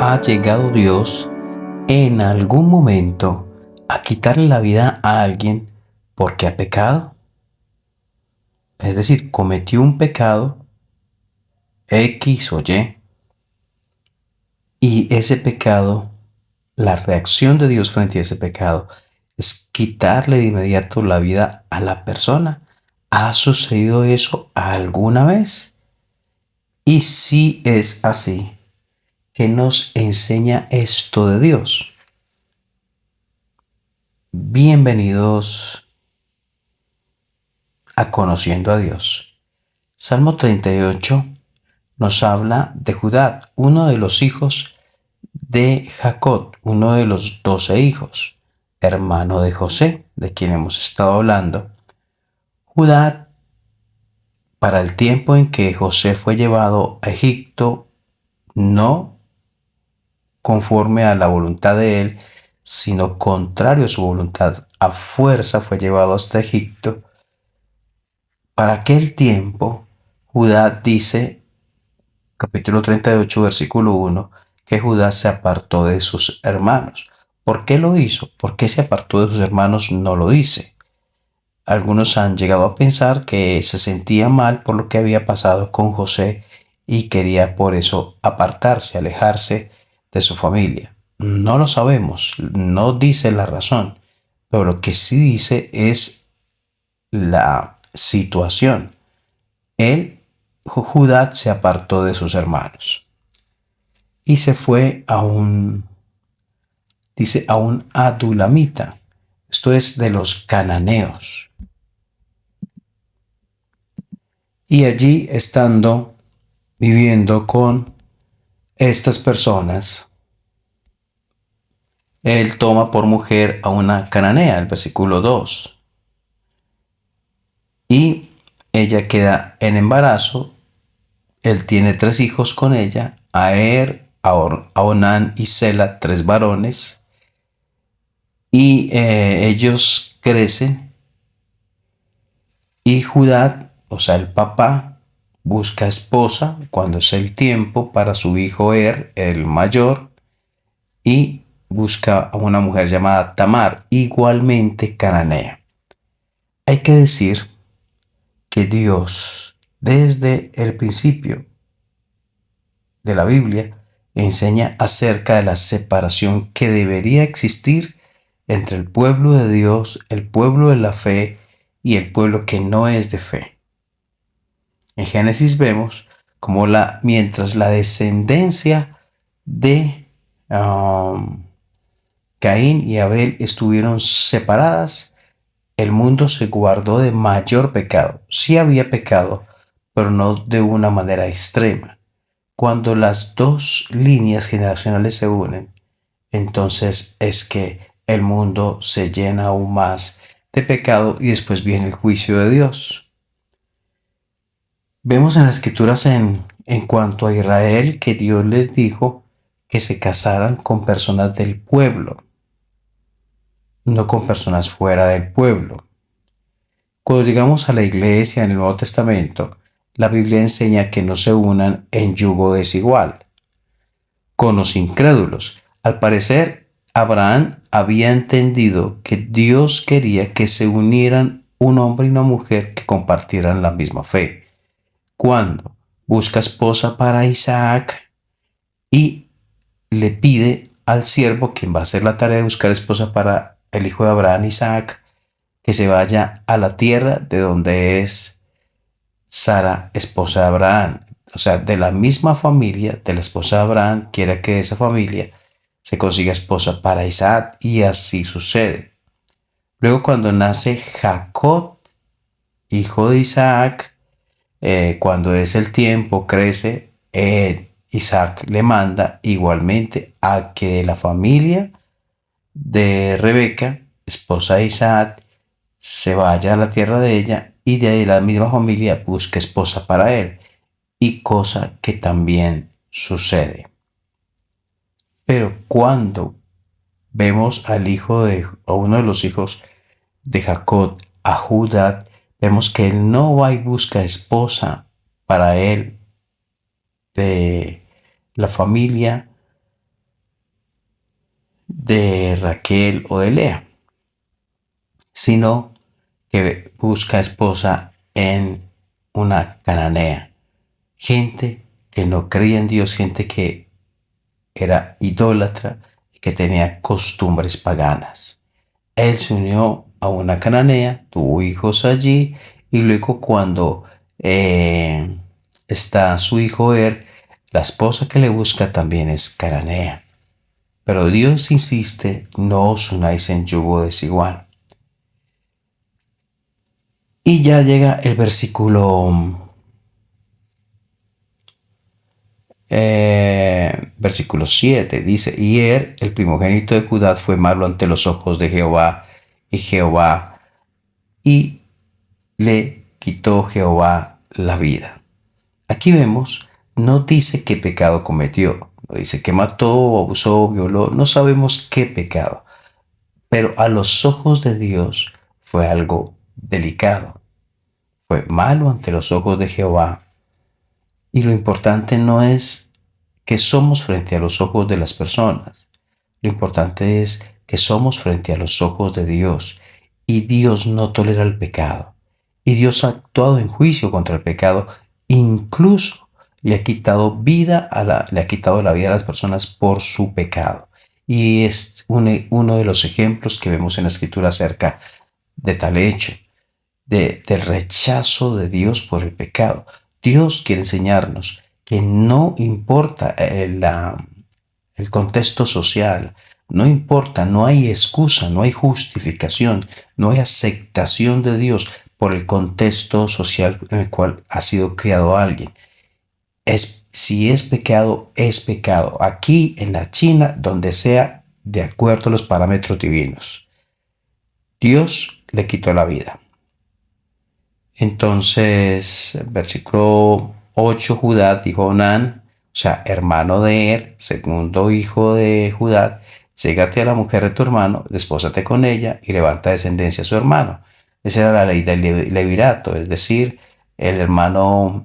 ¿Ha llegado Dios en algún momento a quitarle la vida a alguien porque ha pecado? Es decir, cometió un pecado X o y ese pecado, la reacción de Dios frente a ese pecado es quitarle de inmediato la vida a la persona. ¿Ha sucedido eso alguna vez? Y si es así, ¿qué nos enseña esto de Dios? Bienvenidos a Conociendo a Dios. Salmo 38 nos habla de Judá, uno de los hijos de Jacob, uno de los 12 hijos, hermano de José, de quien hemos estado hablando. Judá, para el tiempo en que José fue llevado a Egipto, no conforme a la voluntad de él, sino contrario a su voluntad, a fuerza fue llevado hasta Egipto. Para aquel tiempo, Judá dice, capítulo 38, versículo 1, que Judá se apartó de sus hermanos. ¿Por qué lo hizo? ¿Por qué se apartó de sus hermanos? No lo dice. Algunos han llegado a pensar que se sentía mal por lo que había pasado con José y quería por eso apartarse, alejarse de su familia. No lo sabemos, no dice la razón, pero lo que sí dice es la situación. Él, Judá, se apartó de sus hermanos y se fue dice, a un adulamita. Esto es de los cananeos. Y allí estando viviendo con estas personas, él toma por mujer a una cananea, el versículo 2, y ella queda en embarazo. Él tiene 3 hijos con ella, Onán y Sela, 3 varones, y ellos crecen, y Judá, o sea, el papá, busca esposa cuando es el tiempo para su hijo el mayor, y busca a una mujer llamada Tamar, igualmente cananea. Hay que decir que Dios, desde el principio de la Biblia, enseña acerca de la separación que debería existir entre el pueblo de Dios, el pueblo de la fe y el pueblo que no es de fe. En Génesis vemos como mientras la descendencia de Caín y Abel estuvieron separadas, el mundo se guardó de mayor pecado. Sí había pecado, pero no de una manera extrema. Cuando las dos líneas generacionales se unen, entonces es que el mundo se llena aún más de pecado y después viene el juicio de Dios. Vemos en las escrituras en cuanto a Israel que Dios les dijo que se casaran con personas del pueblo, no con personas fuera del pueblo. Cuando llegamos a la iglesia en el Nuevo Testamento, la Biblia enseña que no se unan en yugo desigual con los incrédulos. Al parecer, Abraham había entendido que Dios quería que se unieran un hombre y una mujer que compartieran la misma fe. Cuando busca esposa para Isaac y le pide al siervo, quien va a hacer la tarea de buscar esposa para el hijo de Abraham, Isaac, que se vaya a la tierra de donde es Sara, esposa de Abraham. O sea, de la misma familia de la esposa de Abraham, quiere que de esa familia se consiga esposa para Isaac, y así sucede. Luego, cuando nace Jacob, hijo de Isaac, cuando es el tiempo, crece, Isaac le manda igualmente a que de la familia de Rebeca, esposa de Isaac, se vaya a la tierra de ella y de ahí la misma familia busque esposa para él, y cosa que también sucede. Pero cuando vemos a uno de los hijos de Jacob, a Judá, vemos que él no va y busca esposa para él de la familia de Raquel o de Lea, sino que busca esposa en una cananea. Gente que no creía en Dios, gente que era idólatra y que tenía costumbres paganas. Él se unió a una cananea, tuvo hijos allí y luego cuando está su hijo la esposa que le busca también es cananea. Pero Dios insiste, no os unáis en yugo desigual. Y ya llega el versículo 7, dice, y el primogénito de Judá, fue malo ante los ojos de Jehová, y le quitó Jehová la vida. Aquí vemos, no dice qué pecado cometió, no dice que mató, abusó, violó, no sabemos qué pecado, pero a los ojos de Dios fue algo delicado, fue malo ante los ojos de Jehová. Y lo importante no es que somos frente a los ojos de las personas, lo importante es que somos frente a los ojos de Dios, y Dios no tolera el pecado. Y Dios ha actuado en juicio contra el pecado, incluso le ha quitado le ha quitado la vida a las personas por su pecado. Y es uno de los ejemplos que vemos en la Escritura acerca de tal hecho, del rechazo de Dios por el pecado. Dios quiere enseñarnos que no importa el contexto social, no importa, no hay excusa, no hay justificación, no hay aceptación de Dios por el contexto social en el cual ha sido criado alguien. Si es pecado, es pecado. Aquí en la China, donde sea, de acuerdo a los parámetros divinos. Dios le quitó la vida. Entonces, versículo 8, Judá dijo a Onán, o sea, hermano de segundo hijo de Judá, llégate a la mujer de tu hermano, despósate con ella y levanta descendencia a su hermano. Esa era la ley del levirato, es decir, el hermano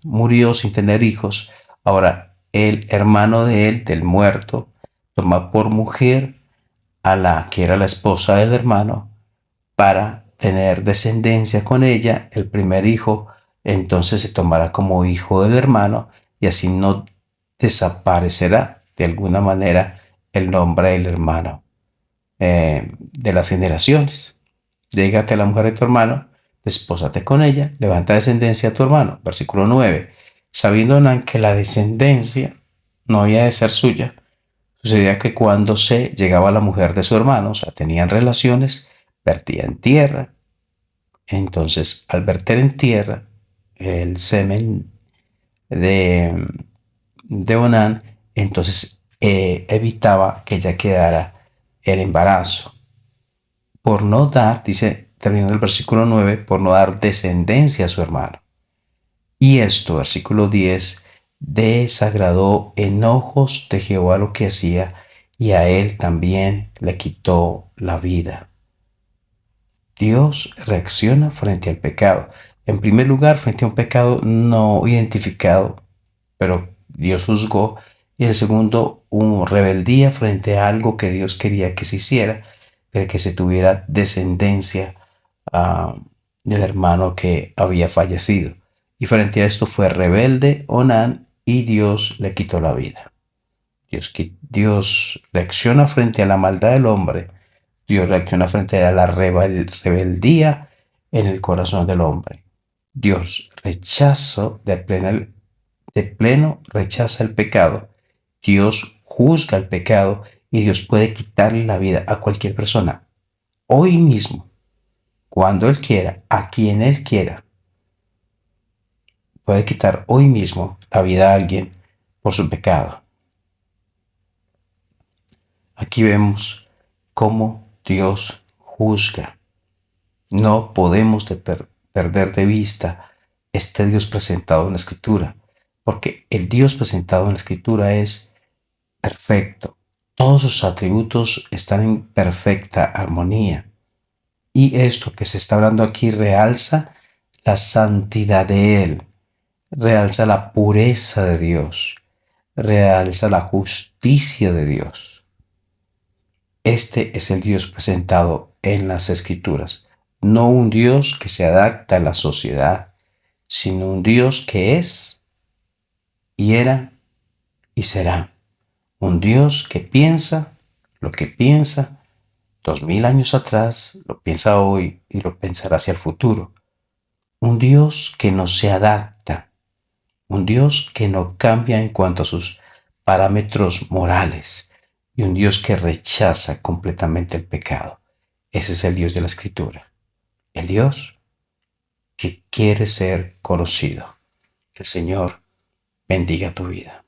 murió sin tener hijos. Ahora, el hermano de él, del muerto, toma por mujer a la que era la esposa del hermano para tener descendencia con ella, el primer hijo entonces se tomará como hijo del hermano y así no desaparecerá de alguna manera el nombre del hermano de las generaciones. Llégate a la mujer de tu hermano, despósate con ella, levanta descendencia a tu hermano. Versículo 9. Sabiendo Onán que la descendencia no había de ser suya, sucedía que cuando se llegaba a la mujer de su hermano, o sea, tenían relaciones, vertía en tierra. Entonces, al verter en tierra el semen de, de Onán, entonces evitaba que ella quedara en embarazo. Por no dar, dice, terminando el versículo 9, por no dar descendencia a su hermano. Y esto, versículo 10, desagradó en ojos de Jehová lo que hacía, y a él también le quitó la vida. Dios reacciona frente al pecado. En primer lugar, frente a un pecado no identificado, pero Dios juzgó. Y el segundo, rebeldía frente a algo que Dios quería que se hiciera, que se tuviera descendencia del hermano que había fallecido. Y frente a esto fue rebelde Onán y Dios le quitó la vida. Dios reacciona frente a la maldad del hombre. Dios reacciona frente a la rebeldía en el corazón del hombre. Dios de pleno rechaza el pecado. Dios juzga el pecado y Dios puede quitarle la vida a cualquier persona. Hoy mismo, cuando Él quiera, a quien Él quiera, puede quitar hoy mismo la vida a alguien por su pecado. Aquí vemos cómo Dios juzga. No podemos perder de vista este Dios presentado en la Escritura, porque el Dios presentado en la Escritura es perfecto. Todos sus atributos están en perfecta armonía. Y esto que se está hablando aquí realza la santidad de Él, realza la pureza de Dios, realza la justicia de Dios. Este es el Dios presentado en las Escrituras, no un Dios que se adapta a la sociedad, sino un Dios que es y era y será. Un Dios que piensa lo que piensa 2000 años atrás, lo piensa hoy y lo pensará hacia el futuro. Un Dios que no se adapta, un Dios que no cambia en cuanto a sus parámetros morales y un Dios que rechaza completamente el pecado. Ese es el Dios de la Escritura, el Dios que quiere ser conocido. Que el Señor bendiga tu vida.